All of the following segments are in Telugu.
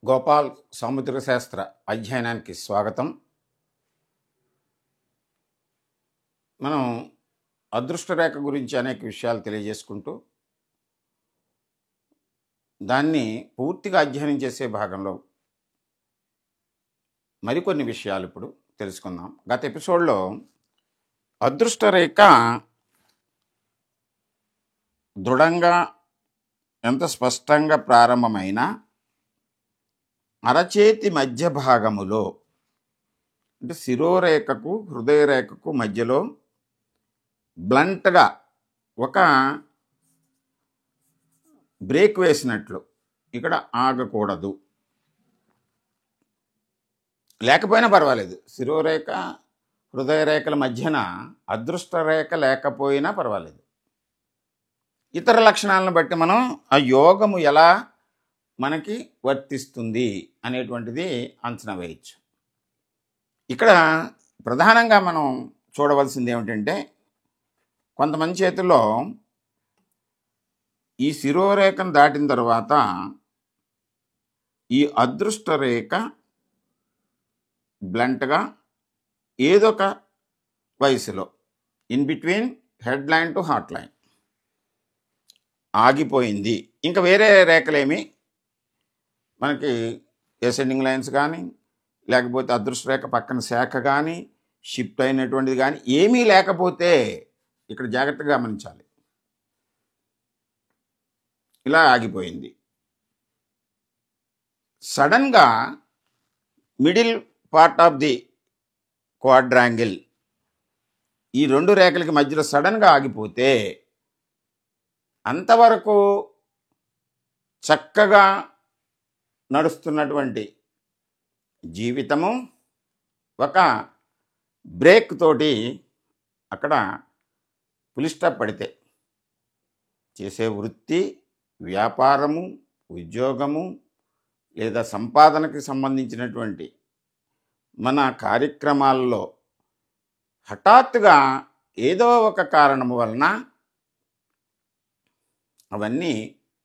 గోపాల్ సాముద్రిక శాస్త్ర అధ్యయనానికి స్వాగతం. మనం అదృష్ట రేఖ గురించి అనేక విషయాలు తెలియజేసుకుంటూ దాన్ని పూర్తిగా అధ్యయనం చేసే భాగంలో మరికొన్ని విషయాలు ఇప్పుడు తెలుసుకుందాం. గత ఎపిసోడ్లో అదృష్ట రేఖ దృఢంగా ఎంత స్పష్టంగా ప్రారంభమైన అరచేతి మధ్య భాగములో అంటే శిరోరేఖకు హృదయరేఖకు మధ్యలో బ్లంట్గా ఒక బ్రేక్ వేసినట్లు ఇక్కడ ఆగకూడదు, లేకపోయినా పర్వాలేదు. శిరోరేఖ హృదయరేఖల మధ్యన అదృష్ట రేఖ లేకపోయినా పర్వాలేదు. ఇతర లక్షణాలను బట్టి మనం ఆ యోగము ఎలా మనకి వర్తిస్తుంది అనేటువంటిది అంచనా వేయచ్చు. ఇక్కడ ప్రధానంగా మనం చూడవలసింది ఏమిటంటే, కొంతమంది చేతుల్లో ఈ శిరోరేఖను దాటిన తర్వాత ఈ అదృష్ట రేఖ బ్లంట్గా ఏదో ఒక వయసులో in between head line to heart line ఆగిపోయింది. ఇంకా వేరే రేఖలేమి మనకి ఎసెండింగ్ లైన్స్ కానీ లేకపోతే అదృష్ట రేఖ పక్కన శాఖ కానీ షిఫ్ట్ అయినటువంటిది కానీ ఏమీ లేకపోతే ఇక్కడ జాగ్రత్తగా గమనించాలి. ఇలా ఆగిపోయింది. సడన్గా middle part of the quadrangle ఈ రెండు రేఖలకి మధ్యలో సడన్గా ఆగిపోతే అంతవరకు చక్కగా నడుస్తున్నటువంటి జీవితము ఒక బ్రేక్ తోటి అక్కడ పులిస్టాప్ పడితే చేసే వృత్తి, వ్యాపారము, ఉద్యోగము లేదా సంపాదనకి సంబంధించినటువంటి మన కార్యక్రమాల్లో హఠాత్తుగా ఏదో ఒక కారణం వలన అవన్నీ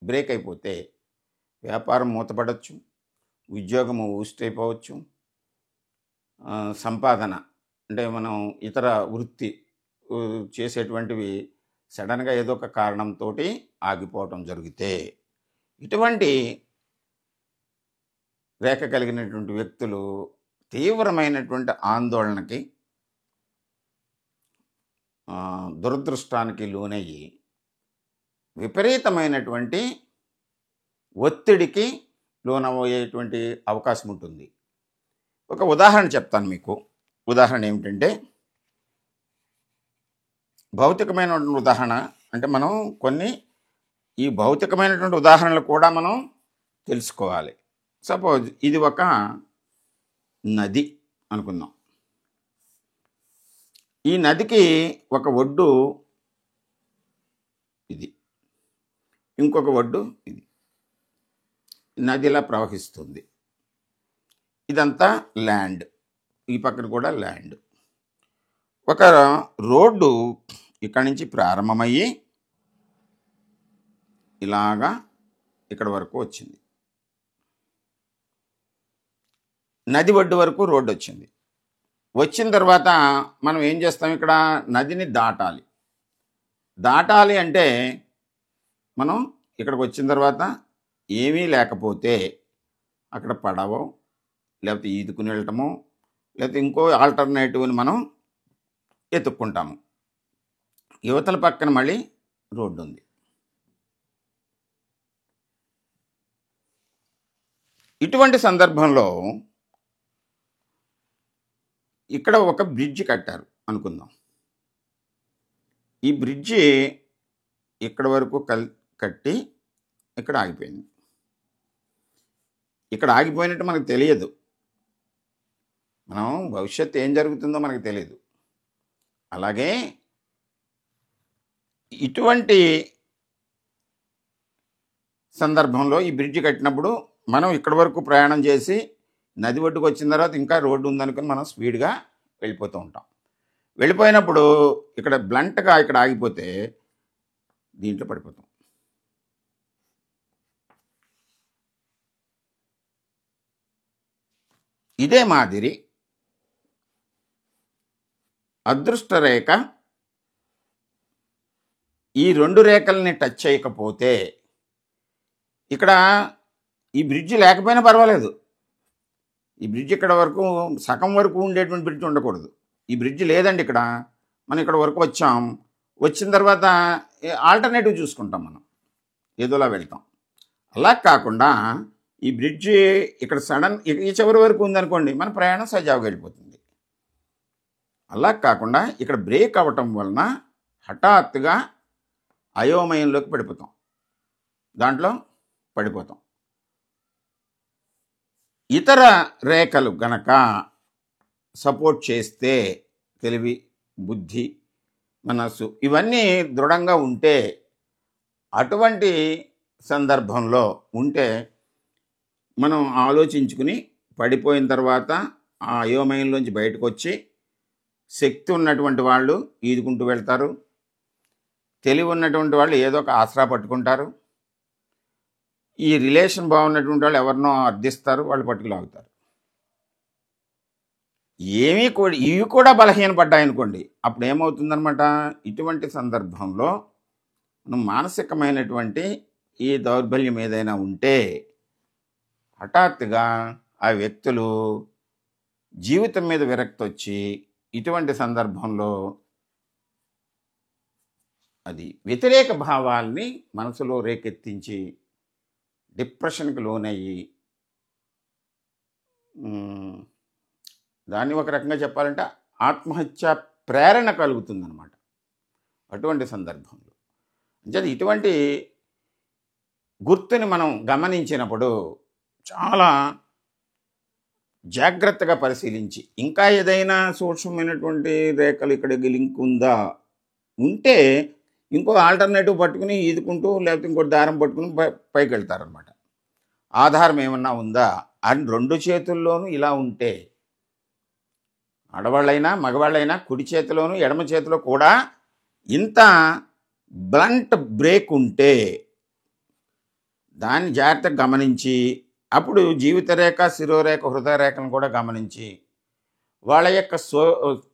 బ్రేక్ అయిపోతే వ్యాపారం మూతపడవచ్చు, ఉద్యోగము ఊస్ట్ అయిపోవచ్చు, సంపాదన అంటే మనం ఇతర వృత్తి చేసేటువంటివి సడన్గా ఏదో ఒక కారణంతో ఆగిపోవటం జరిగితే ఇటువంటి రేఖ కలిగినటువంటి వ్యక్తులు తీవ్రమైనటువంటి ఆందోళనకి, దురదృష్టానికి లోనయ్యి విపరీతమైనటువంటి ఒత్తిడికి లోనయ్యేటువంటి అవకాశం ఉంటుంది. ఒక ఉదాహరణ చెప్తాను మీకు. ఉదాహరణ ఏమిటంటే, భౌతికమైనటువంటి ఉదాహరణ అంటే మనం కొన్ని ఈ భౌతికమైనటువంటి ఉదాహరణలు కూడా మనం తెలుసుకోవాలి. సపోజ్ ఇది ఒక నది అనుకుందాం. ఈ నదికి ఒక ఒడ్డు ఇది, ఇంకొక ఒడ్డు ఇది. నదిలా ప్రవహిస్తుంది. ఇదంతా ల్యాండ్, ఈ పక్కన కూడా ల్యాండ్. ఒక రోడ్డు ఇక్కడి నుంచి ప్రారంభమయ్యి ఇలాగా ఇక్కడ వరకు వచ్చింది. నది ఒడ్డు వరకు రోడ్డు వచ్చింది. వచ్చిన తర్వాత మనం ఏం చేస్తాం, ఇక్కడ నదిని దాటాలి. దాటాలి అంటే మనం ఇక్కడికి వచ్చిన తర్వాత ఏమీ లేకపోతే అక్కడ పడవో లేకపోతే ఈదుకుని వెళ్ళటమో లేకపోతే ఇంకో ఆల్టర్నేటివ్ని మనం ఎత్తుక్కుంటాము. యువతల పక్కన మళ్ళీ రోడ్డు ఉంది. ఇటువంటి సందర్భంలో ఇక్కడ ఒక బ్రిడ్జి కట్టారు అనుకుందాం. ఈ బ్రిడ్జి ఇక్కడ వరకు కట్టి ఇక్కడ ఆగిపోయింది. ఇక్కడ ఆగిపోయినట్టు మనకు తెలియదు. మనం భవిష్యత్తు ఏం జరుగుతుందో మనకు తెలియదు. అలాగే ఇటువంటి సందర్భంలో ఈ బ్రిడ్జి కట్టినప్పుడు మనం ఇక్కడ వరకు ప్రయాణం చేసి నది ఒడ్డుకు వచ్చిన తర్వాత ఇంకా రోడ్డు ఉందనుకుని మనం స్పీడ్గా వెళ్ళిపోతూ ఉంటాం. వెళ్ళిపోయినప్పుడు ఇక్కడ బ్లంట్గా ఇక్కడ ఆగిపోతే దీంట్లో పడిపోతాం. ఇదే మాదిరి అదృష్ట రేఖ ఈ 2 రేఖల్ని టచ్ చేయకపోతే, ఇక్కడ ఈ బ్రిడ్జ్ లేకపోయినా పర్వాలేదు. ఈ బ్రిడ్జ్ ఇక్కడ వరకు సగం వరకు ఉండేటువంటి బ్రిడ్జ్ ఉండకూడదు. ఈ బ్రిడ్జ్ లేదండి ఇక్కడ. మనం ఇక్కడ వరకు వచ్చాం. వచ్చిన తర్వాత ఆల్టర్నేటివ్ చూసుకుంటాం మనం. ఏదోలా వెళ్తాం. అలా కాకుండా ఈ బ్రిడ్జ్ ఇక్కడ సడన్ ఈ చివరి వరకు ఉందనుకోండి, మన ప్రయాణం సజావుగా వెళ్ళిపోతుంది. అలా కాకుండా ఇక్కడ బ్రేక్ అవ్వటం వలన హఠాత్తుగా అయోమయంలోకి పడిపోతాం. దాంట్లో పడిపోతాం. ఇతర రేఖలు గనక సపోర్ట్ చేస్తే తెలివి, బుద్ధి, మనస్సు ఇవన్నీ దృఢంగా ఉంటే, అటువంటి సందర్భంలో ఉంటే మనం ఆలోచించుకుని పడిపోయిన తర్వాత ఆ అయోమయంలోంచి బయటకు వచ్చి శక్తి ఉన్నటువంటి వాళ్ళు ఈదుకుంటూ వెళ్తారు. తెలివి ఉన్నటువంటి వాళ్ళు ఏదో ఒక ఆసరా పట్టుకుంటారు. ఈ రిలేషన్ బాగున్నటువంటి వాళ్ళు ఎవరినో అర్థిస్తారు, వాళ్ళు పట్టుకులాగుతారు. ఇవి కూడా బలహీనపడ్డాయనుకోండి, అప్పుడు ఏమవుతుందనమాట, ఇటువంటి సందర్భంలో మనం మానసికమైనటువంటి ఈ దౌర్బల్యం ఏదైనా ఉంటే హఠాత్తుగా ఆ వ్యక్తులు జీవితం మీద విరక్తి వచ్చి ఇటువంటి సందర్భంలో అది వ్యతిరేక భావాల్ని మనసులో రేకెత్తించి డిప్రెషన్కి లోనయ్యి, దాన్ని ఒక రకంగా చెప్పాలంటే ఆత్మహత్య ప్రేరణ కలుగుతుందన్నమాట అటువంటి సందర్భంలో. అంటే ఇటువంటి గుర్తుని మనం గమనించినప్పుడు చాలా జాగ్రత్తగా పరిశీలించి, ఇంకా ఏదైనా సూక్ష్మమైనటువంటి రేఖలు ఇక్కడికి లింక్ ఉంటే ఇంకో ఆల్టర్నేటివ్ పట్టుకుని ఈదుకుంటూ, లేకపోతే ఇంకో దారం పట్టుకుని పైకి వెళ్తారనమాట. ఆధారం ఏమన్నా ఉందా అని 2 చేతుల్లోనూ ఇలా ఉంటే, ఆడవాళ్ళైనా మగవాళ్ళైనా కుడి చేతిలోనూ ఎడమ చేతిలో కూడా ఇంత బ్లంట్ బ్రేక్ ఉంటే దాన్ని జాగ్రత్తగా గమనించి, అప్పుడు జీవితరేఖ, శిరోరేఖ, హృదయరేఖను కూడా గమనించి వాళ్ళ యొక్క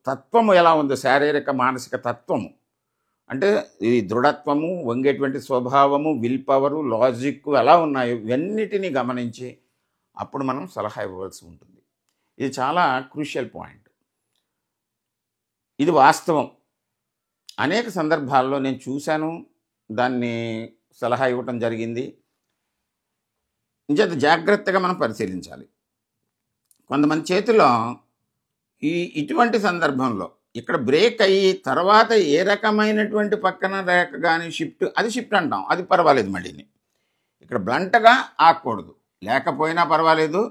తత్వము ఎలా ఉందో, శారీరక మానసిక తత్వము అంటే ఈ దృఢత్వము, వంగేటువంటి స్వభావము, విల్ పవరు, లాజిక్ ఎలా ఉన్నాయో ఇవన్నిటినీ గమనించి అప్పుడు మనం సలహా ఇవ్వవలసి ఉంటుంది. ఇది చాలా క్రూషియల్ పాయింట్. ఇది వాస్తవం. అనేక సందర్భాల్లో నేను చూశాను, దాన్ని సలహా ఇవ్వటం జరిగింది. ఇంచేత జాగ్రత్తగా మనం పరిశీలించాలి. కొంతమంది చేతిలో ఇటువంటి సందర్భంలో ఇక్కడ బ్రేక్ అయ్యి తర్వాత ఏ రకమైనటువంటి పక్కన రేఖ కానీ షిఫ్ట్ అంటాం, అది పర్వాలేదు. మళ్ళీని ఇక్కడ బ్లంట్గా ఆగకూడదు. లేకపోయినా పర్వాలేదు.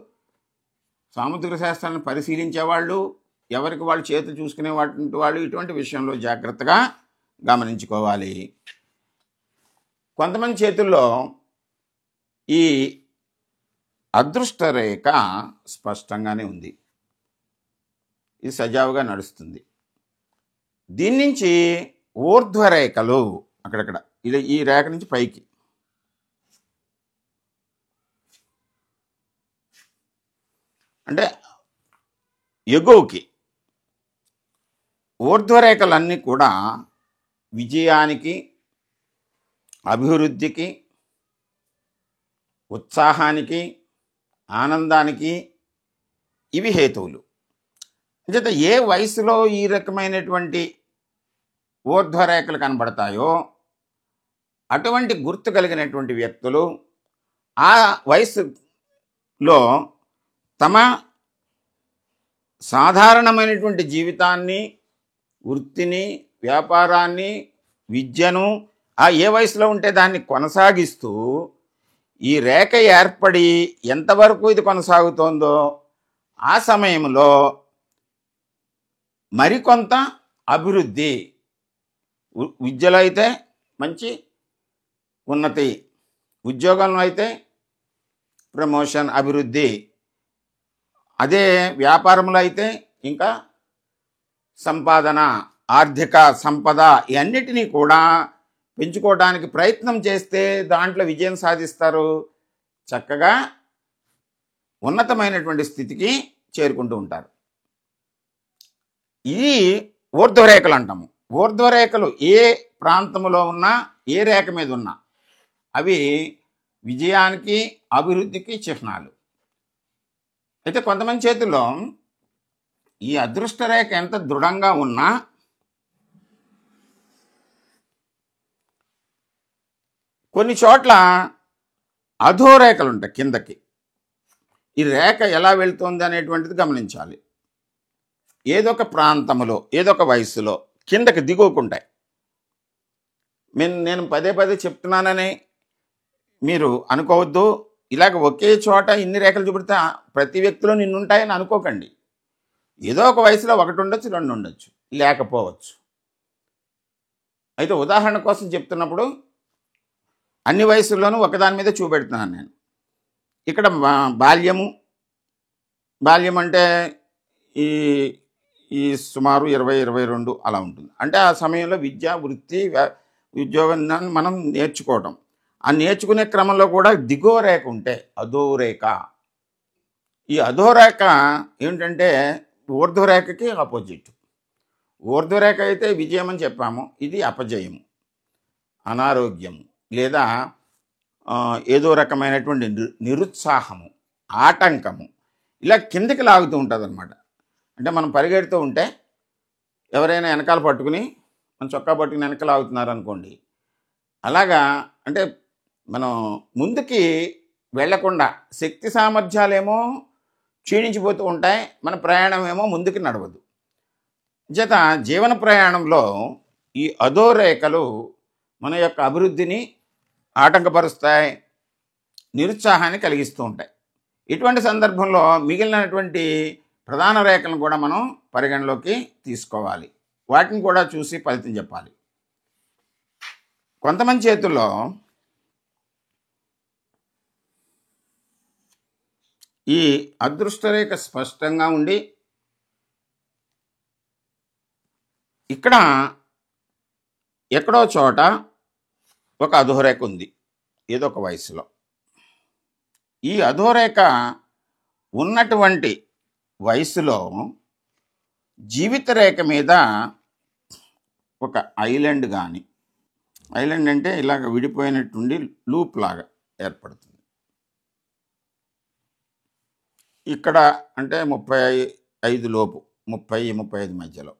సాముద్రిక శాస్త్రాన్ని పరిశీలించేవాళ్ళు, ఎవరికి వాళ్ళు చేతులు చూసుకునే వాళ్ళు ఇటువంటి విషయంలో జాగ్రత్తగా గమనించుకోవాలి. కొంతమంది చేతుల్లో ఈ అదృష్ట రేఖ స్పష్టంగానే ఉంది, ఇది సజావుగా నడుస్తుంది. దీని నుంచి ఊర్ధ్వరేఖలు అక్కడక్కడ, ఇది ఈ రేఖ నుంచి పైకి అంటే ఎగువకి ఊర్ధ్వరేఖలన్నీ కూడా విజయానికి, అభివృద్ధికి, ఉత్సాహానికి, ఆనందానికి ఇవి హేతువులు. అంటే ఏ వయసులో ఈ రకమైనటువంటి ఊర్ధ్వరేఖలు కనబడతాయో అటువంటి గుర్తు కలిగినటువంటి వ్యక్తులు ఆ వయసులో తమ సాధారణమైనటువంటి జీవితాన్ని, వృత్తిని, వ్యాపారాన్ని, విద్యను ఏ వయసులో ఉంటే దాన్ని కొనసాగిస్తూ ఈ రేఖ ఏర్పడి ఎంతవరకు ఇది కొనసాగుతోందో ఆ సమయంలో మరికొంత అభివృద్ధి, విద్యలో అయితే మంచి ఉన్నతి, ఉద్యోగంలో అయితే ప్రమోషన్, అభివృద్ధి, అదే వ్యాపారంలో అయితే ఇంకా సంపాదన, ఆర్థిక సంపద ఇవన్నిటినీ కూడా పెంచుకోవడానికి ప్రయత్నం చేస్తే దాంట్లో విజయం సాధిస్తారు. చక్కగా ఉన్నతమైనటువంటి స్థితికి చేరుకుంటూ ఉంటారు. ఇది ఊర్ధ్వరేఖలు అంటాము. ఊర్ధ్వరేఖలు ఏ ప్రాంతంలో ఉన్నా, ఏ రేఖ మీద ఉన్నా అవి విజయానికి, అభివృద్ధికి చిహ్నాలు. అయితే కొంతమంది చేతుల్లో ఈ అదృష్ట రేఖ ఎంత దృఢంగా ఉన్నా కొన్ని చోట్ల అధోరేఖలు ఉంటాయి కిందకి. ఈ రేఖ ఎలా వెళ్తుంది అనేటువంటిది గమనించాలి. ఏదో ఒక ప్రాంతంలో, ఏదో ఒక వయసులో కిందకి దిగుకుంటాయి. నేను పదే పదే చెప్తున్నానని మీరు అనుకోవద్దు. ఇలాగ ఒకే చోట ఇన్ని రేఖలు చూపితే ప్రతి వ్యక్తిలో నిన్నుంటాయని అనుకోకండి. ఏదో ఒక వయసులో ఒకటి ఉండొచ్చు, రెండు ఉండొచ్చు, లేకపోవచ్చు. అయితే ఉదాహరణ కోసం చెప్తున్నప్పుడు అన్ని వయసుల్లోనూ ఒకదాని మీద చూపెడుతున్నాను నేను. ఇక్కడ బాల్యం అంటే ఈ ఈ సుమారు 20-22 అలా ఉంటుంది. అంటే ఆ సమయంలో విద్య, వృత్తి, ఉద్యోగాన్ని మనం నేర్చుకోవటం. ఆ నేర్చుకునే క్రమంలో కూడా దిగువ రేఖ ఉంటే అధోరేఖ. ఈ అధోరేఖ ఏమిటంటే ఊర్ధ్వరేఖకి ఆపోజిట్. ఊర్ధ్వరేఖ అయితే విజయం అని చెప్పాము, ఇది అపజయము, అనారోగ్యము, లేదా ఏదో రకమైనటువంటి నిరుత్సాహము, ఆటంకము, ఇలా కిందకి లాగుతూ ఉంటుంది అన్నమాట. అంటే మనం పరిగెడుతూ ఉంటే ఎవరైనా వెనకాల పట్టుకుని మన చొక్కా పట్టుకుని వెనక లాగుతున్నారు అనుకోండి. అలాగా అంటే మనం ముందుకి వెళ్లకుండా శక్తి సామర్థ్యాలేమో క్షీణించిపోతూ ఉంటాయి, మన ప్రయాణం ఏమో ముందుకు నడవదు. చేత జీవన ప్రయాణంలో ఈ అధోరేఖలు మన యొక్క అభివృద్ధిని ఆటంకపరుస్తాయి, నిరుత్సాహాన్ని కలిగిస్తూ ఉంటాయి. ఇటువంటి సందర్భంలో మిగిలినటువంటి ప్రధాన రేఖలను కూడా మనం పరిగణలోకి తీసుకోవాలి. వాటిని కూడా చూసి ఫలితం చెప్పాలి. కొంతమంది చేతుల్లో ఈ అదృష్టరేఖ స్పష్టంగా ఉండి ఇక్కడ ఎక్కడో చోట ఒక అధోరేఖ ఉంది ఏదో ఒక వయసులో. ఈ అధోరేఖ ఉన్నటువంటి వయసులో జీవిత రేఖ మీద ఒక ఐలాండ్ కానీ, ఐలాండ్ అంటే ఇలాగ విడిపోయినట్టుండి లూప్ లాగా ఏర్పడుతుంది. ఇక్కడ అంటే 35 లోపు, 30-35 మధ్యలో.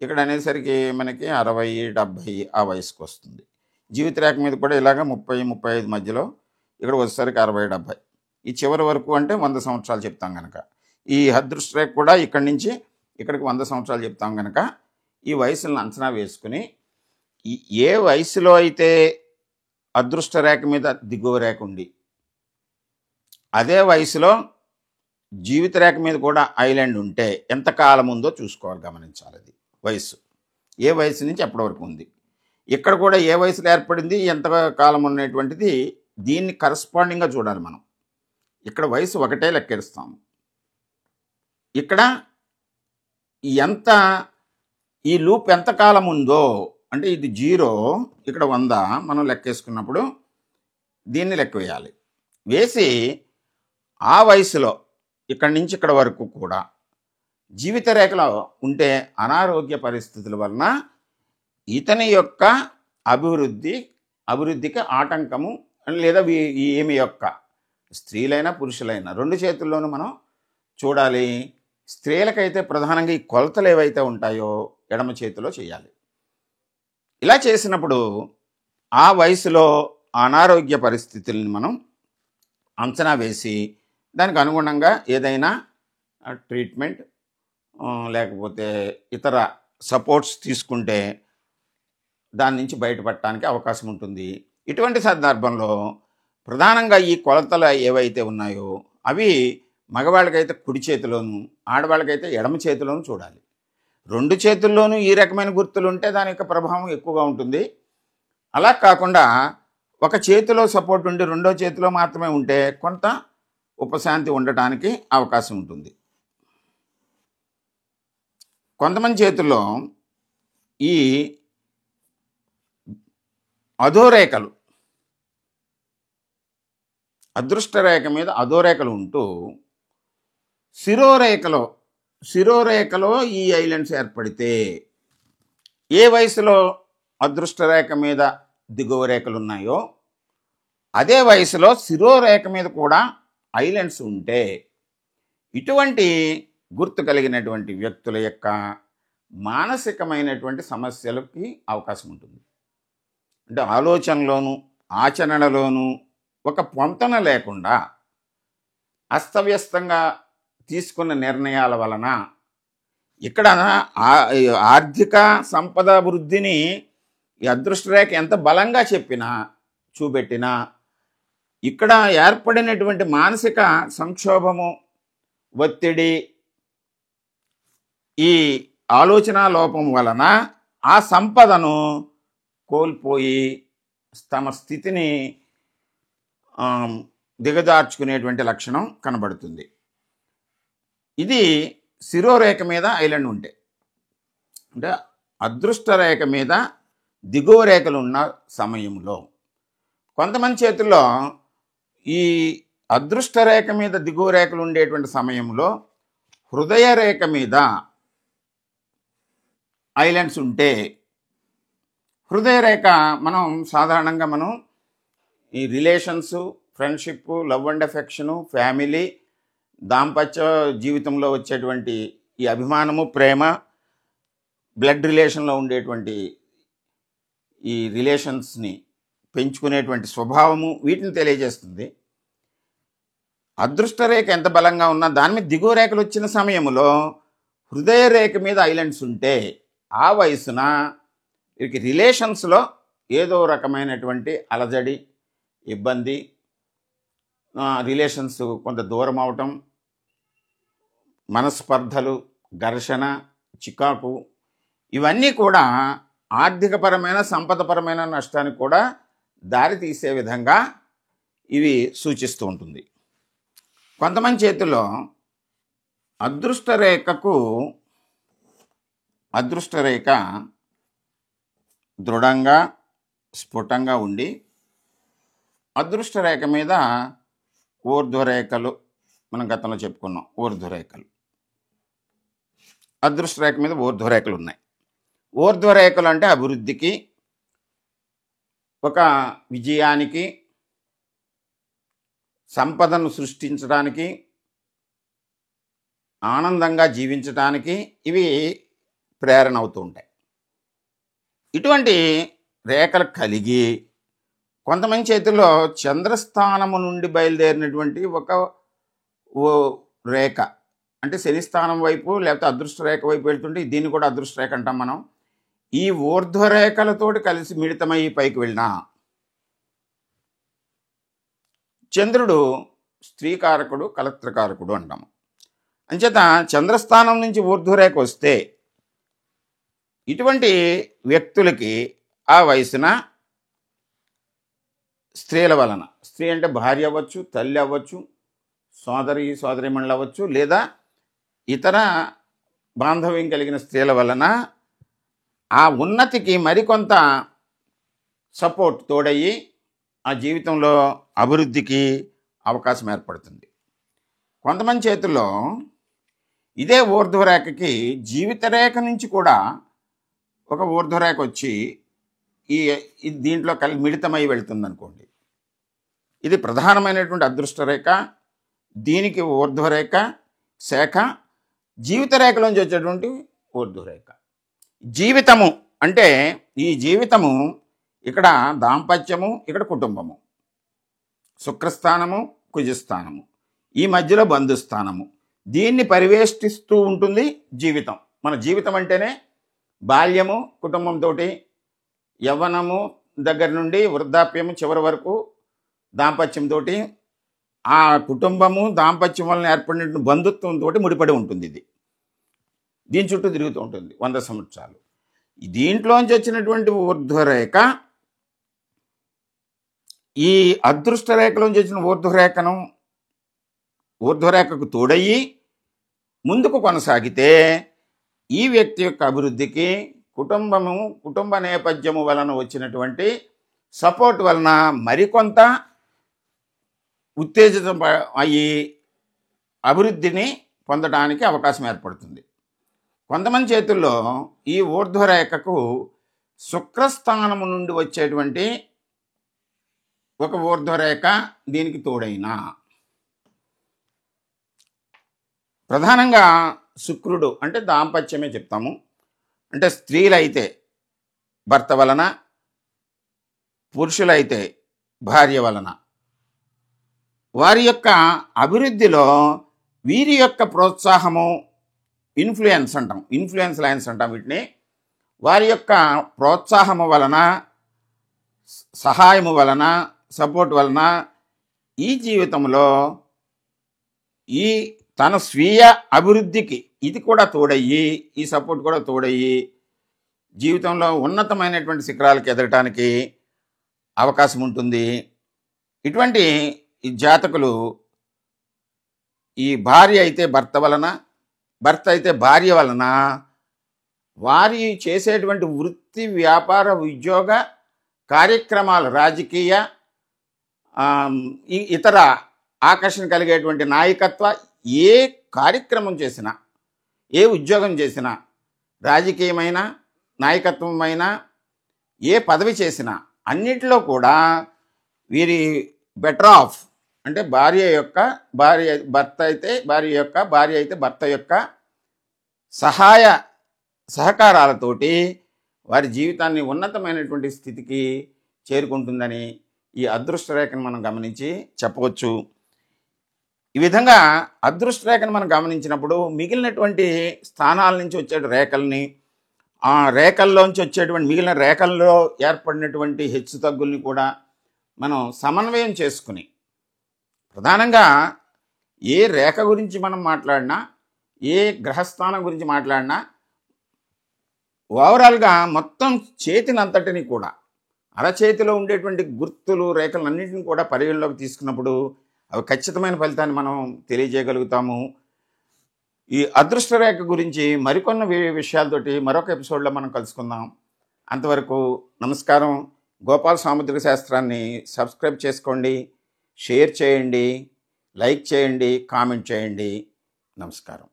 ఇక్కడ అనేసరికి మనకి 60-70 ఆ వయసుకు వస్తుంది. జీవిత రేఖ మీద కూడా ఇలాగ 30-35 మధ్యలో, ఇక్కడ వచ్చేసరికి 60-70. ఈ చివరి వరకు అంటే 100 సంవత్సరాలు చెప్తాం కనుక, ఈ అదృష్ట రేఖ కూడా ఇక్కడి నుంచి ఇక్కడికి 100 సంవత్సరాలు చెప్తాం కనుక ఈ వయసులను అంచనా వేసుకుని ఏ వయసులో అయితే అదృష్ట రేఖ మీద దిగువ రేఖ ఉండి అదే వయసులో జీవిత రేఖ మీద కూడా ఐలాండ్ ఉంటే ఎంతకాలం ఉందో చూసుకోవాలి, గమనించాలి. అది వయసు ఏ వయసు నుంచి ఎప్పటి వరకు ఉంది, ఇక్కడ కూడా ఏ వయసులో ఏర్పడింది, ఎంత కాలం ఉన్నటువంటిది, దీన్ని కరస్పాండింగ్గా చూడాలి మనం. ఇక్కడ వయసు ఒకటే లెక్కేస్తాము. ఇక్కడ ఎంత ఈ లూప్ ఎంతకాలం ఉందో అంటే ఇది 0, ఇక్కడ 100 మనం లెక్కేసుకున్నప్పుడు దీన్ని లెక్క వేయాలి. వేసి ఆ వయసులో ఇక్కడి నుంచి ఇక్కడ వరకు కూడా జీవిత రేఖలో ఉంటే అనారోగ్య పరిస్థితుల వలన ఇతని యొక్క అభివృద్ధికి ఆటంకము, లేదా ఈమె యొక్క స్త్రీలైనా పురుషులైనా రెండు చేతుల్లోనూ మనం చూడాలి. స్త్రీలకైతే ప్రధానంగా ఈ కొలతలు ఏవైతే ఉంటాయో ఎడమ చేతిలో చేయాలి. ఇలా చేసినప్పుడు ఆ వయసులో అనారోగ్య పరిస్థితుల్ని మనం అంచనా వేసి దానికి అనుగుణంగా ఏదైనా ట్రీట్మెంట్ లేకపోతే ఇతర సపోర్ట్స్ తీసుకుంటే దాని నుంచి బయటపడటానికి అవకాశం ఉంటుంది. ఇటువంటి సందర్భంలో ప్రధానంగా ఈ కొలతలు ఏవైతే ఉన్నాయో అవి మగవాళ్ళకైతే కుడి చేతిలోను, ఆడవాళ్ళకైతే ఎడమ చేతిలోను చూడాలి. రెండు చేతుల్లోనూ ఈ రకమైన గుర్తులు ఉంటే దాని యొక్క ప్రభావం ఎక్కువగా ఉంటుంది. అలా కాకుండా ఒక చేతిలో సపోర్ట్ ఉండి రెండో చేతిలో మాత్రమే ఉంటే కొంత ఉపశాంతి ఉండటానికి అవకాశం ఉంటుంది. కొంతమంది చేతుల్లో ఈ అధోరేఖలు, అదృష్ట రేఖ మీద అధోరేఖలు ఉంటూ శిరోరేఖలో శిరోరేఖలో ఈ ఐలాండ్స్ ఏర్పడితే ఏ వయసులో అదృష్టరేఖ మీద దిగువ రేఖలు ఉన్నాయో అదే వయసులో శిరోరేఖ మీద కూడా ఐలాండ్స్ ఉంటే ఇటువంటి గుర్తు కలిగినటువంటి వ్యక్తుల యొక్క మానసికమైనటువంటి సమస్యలకి అవకాశం ఉంటుంది. అంటే ఆలోచనలోను ఆచరణలోను ఒక పొంతన లేకుండా అస్తవ్యస్తంగా తీసుకున్న నిర్ణయాల వలన ఇక్కడ ఆర్థిక సంపద వృద్ధిని ఈ అదృష్టరేఖ ఎంత బలంగా చెప్పినా చూపెట్టినా ఇక్కడ ఏర్పడినటువంటి మానసిక సంక్షోభము, ఒత్తిడి, ఈ ఆలోచన లోపం వలన ఆ సంపదను కోల్పోయి తమ స్థితిని దిగజార్చుకునేటువంటి లక్షణం కనబడుతుంది. ఇది శిరోరేఖ మీద ఐలాండ్ ఉంటే, అంటే అదృష్ట రేఖ మీద దిగువ రేఖలు ఉన్న సమయంలో కొంతమంది చేతుల్లో ఈ అదృష్ట రేఖ మీద దిగువ రేఖలు ఉండేటువంటి సమయంలో హృదయ రేఖ మీద ఐలాండ్స్ ఉంటే, హృదయ రేఖ మనం సాధారణంగా ఈ relations, friendship, love and affection, family, దాంపత్య జీవితంలో వచ్చేటువంటి ఈ అభిమానము, ప్రేమ, బ్లడ్ రిలేషన్లో ఉండేటువంటి ఈ రిలేషన్స్ని పెంచుకునేటువంటి స్వభావము, వీటిని తెలియజేస్తుంది. అదృష్ట రేఖ ఎంత బలంగా ఉన్నా దాని మీద దిగువ రేఖలు వచ్చిన సమయంలో హృదయ రేఖ మీద ఐలాండ్స్ ఉంటే ఆ వయసున వీరికి రిలేషన్స్లో ఏదో రకమైనటువంటి అలజడి, ఇబ్బంది, రిలేషన్స్ కొంత దూరం అవటం, మనస్పర్ధలు, ఘర్షణ, చికాకు, ఇవన్నీ కూడా ఆర్థికపరమైన సంపదపరమైన నష్టానికి కూడా దారి తీసే విధంగా ఇవి సూచిస్తూ ఉంటుంది. కొంతమంది చేతుల్లో అదృష్ట రేఖ దృఢంగా స్ఫుటంగా ఉండి అదృష్ట రేఖ మీద ఊర్ధ్వరేఖలు, మనం గతంలో చెప్పుకున్నాం ఊర్ధ్వరేఖలు, అదృష్ట రేఖ మీద ఊర్ధ్వరేఖలు ఉన్నాయి. ఊర్ధ్వరేఖలు అంటే అభివృద్ధికి, ఒక విజయానికి, సంపదను సృష్టించడానికి, ఆనందంగా జీవించడానికి ఇవి ప్రేరణ అవుతూ ఉంటాయి. ఇటువంటి రేఖలు కలిగి కొంతమంది చేతుల్లో చంద్రస్థానము నుండి బయలుదేరినటువంటి ఒక రేఖ, అంటే శనిస్థానం వైపు లేకపోతే అదృష్ట రేఖ వైపు వెళ్తుంటే దీన్ని కూడా అదృష్ట రేఖ అంటాం మనం. ఈ ఊర్ధ్వరేఖలతోటి కలిసి మిళితమై పైకి వెళ్ళినా చంద్రుడు స్త్రీకారకుడు, కలత్రకారకుడు అంటాము. అంచేత చంద్రస్థానం నుంచి ఊర్ధ్వరేఖ వస్తే ఇటువంటి వ్యక్తులకి ఆ వయసున స్త్రీల వలన, స్త్రీ అంటే భార్య అవ్వచ్చు, తల్లి అవ్వచ్చు, సోదరిమణులు అవ్వచ్చు, లేదా ఇతర బాంధవ్యం కలిగిన స్త్రీల వలన ఆ ఉన్నతికి మరికొంత సపోర్ట్ తోడయ్యి ఆ జీవితంలో అభివృద్ధికి అవకాశం ఏర్పడుతుంది. కొంతమంది చేతుల్లో ఇదే ఊర్ధ్వరేఖకి జీవిత రేఖ నుంచి కూడా ఒక ఊర్ధ్వరేఖ వచ్చి దీంట్లో మిళితమై వెళ్తుంది అనుకోండి. ఇది ప్రధానమైనటువంటి అదృష్ట రేఖ. దీనికి ఊర్ధ్వరేఖ శాఖ, జీవిత రేఖలోంచి వచ్చేటువంటి ఊర్ధ్వరేఖ. జీవితము అంటే ఈ జీవితము ఇక్కడ దాంపత్యము, ఇక్కడ కుటుంబము, శుక్రస్థానము, కుజస్థానము, ఈ మధ్యలో బంధుస్థానము, దీన్ని పరివేష్టిస్తూ ఉంటుంది జీవితం. మన జీవితం అంటేనే బాల్యము కుటుంబంతో, యవ్వనము దగ్గర నుండి వృద్ధాప్యము చివరి వరకు దాంపత్యంతో, ఆ కుటుంబము దాంపత్యం వలన ఏర్పడిన బంధుత్వంతో ముడిపడి ఉంటుంది. దీని చుట్టూ తిరుగుతూ ఉంటుంది 100 సంవత్సరాలు. దీంట్లోంచి వచ్చినటువంటి ఊర్ధ్వరేఖ ఈ అదృష్ట రేఖలోంచి వచ్చిన ఊర్ధ్వరేఖకు తోడయ్యి ముందుకు కొనసాగితే ఈ వ్యక్తి యొక్క అభివృద్ధికి కుటుంబ నేపథ్యము వలన వచ్చినటువంటి సపోర్ట్ వలన మరికొంత ఉత్తేజితం అయ్యి అభివృద్ధిని పొందడానికి అవకాశం ఏర్పడుతుంది. కొంతమంది చేతుల్లో ఈ ఊర్ధ్వరేఖకు శుక్రస్థానము నుండి వచ్చేటువంటి ఒక ఊర్ధ్వరేఖ దీనికి తోడైన ప్రధానంగా శుక్రుడు అంటే దాంపత్యమే చెప్తాము. అంటే స్త్రీలైతే భర్త వలన, పురుషులైతే భార్య వలన వారి యొక్క అభివృద్ధిలో వీరి యొక్క ప్రోత్సాహము, ఇన్ఫ్లుయెన్స్ లైన్స్ అంటాం వీటిని. వారి యొక్క ప్రోత్సాహము వలన, సహాయము వలన, సపోర్ట్ వలన ఈ జీవితంలో ఈ తన స్వీయ అభివృద్ధికి ఇది కూడా తోడయ్యి, ఈ సపోర్ట్ కూడా తోడయ్యి జీవితంలో ఉన్నతమైనటువంటి శిఖరాలకు ఎదగటానికి అవకాశం ఉంటుంది. ఇటువంటి ఈ జాతకులు ఈ భార్య అయితే భర్త వలన, భర్త అయితే భార్య వలన వారి చేసేటువంటి వృత్తి, వ్యాపార, ఉద్యోగ కార్యక్రమాలు, రాజకీయ ఇతర ఆకర్షణ కలిగేటువంటి నాయకత్వ ఏ కార్యక్రమం చేసినా, ఏ ఉద్యోగం చేసినా, రాజకీయమైన, నాయకత్వమైన, ఏ పదవి చేసినా అన్నిటిలో కూడా వీరి బెటర్ ఆఫ్ అంటే భర్త అయితే భర్త యొక్క సహకారాలతోటి వారి జీవితాన్ని ఉన్నతమైనటువంటి స్థితికి చేరుకుంటుందని ఈ అదృష్ట రేఖను మనం గమనించి చెప్పవచ్చు. ఈ విధంగా అదృష్ట రేఖను మనం గమనించినప్పుడు మిగిలినటువంటి స్థానాల నుంచి వచ్చే రేఖల్ని, ఆ రేఖల్లోంచి వచ్చేటువంటి మిగిలిన రేఖల్లో ఏర్పడినటువంటి హెచ్చు తగ్గుల్ని కూడా మనం సమన్వయం చేసుకుని, ప్రధానంగా ఏ రేఖ గురించి మనం మాట్లాడినా, ఏ గ్రహస్థానం గురించి మాట్లాడినా ఓవరాల్గా మొత్తం చేతినంతటిని కూడా, అరచేతిలో ఉండేటువంటి గుర్తులు, రేఖలన్నింటినీ కూడా పరిగణలోకి తీసుకున్నప్పుడు అవి ఖచ్చితమైన ఫలితాన్ని మనం తెలియజేయగలుగుతాము. ఈ అదృష్ట రేఖ గురించి మరికొన్ని విషయాలతోటి మరొక ఎపిసోడ్లో మనం కలుసుకుందాం. అంతవరకు నమస్కారం. గోపాల్ సాముద్రిక శాస్త్రాన్ని సబ్స్క్రైబ్ చేసుకోండి, షేర్ చేయండి, లైక్ చేయండి, కామెంట్ చేయండి. నమస్కారం.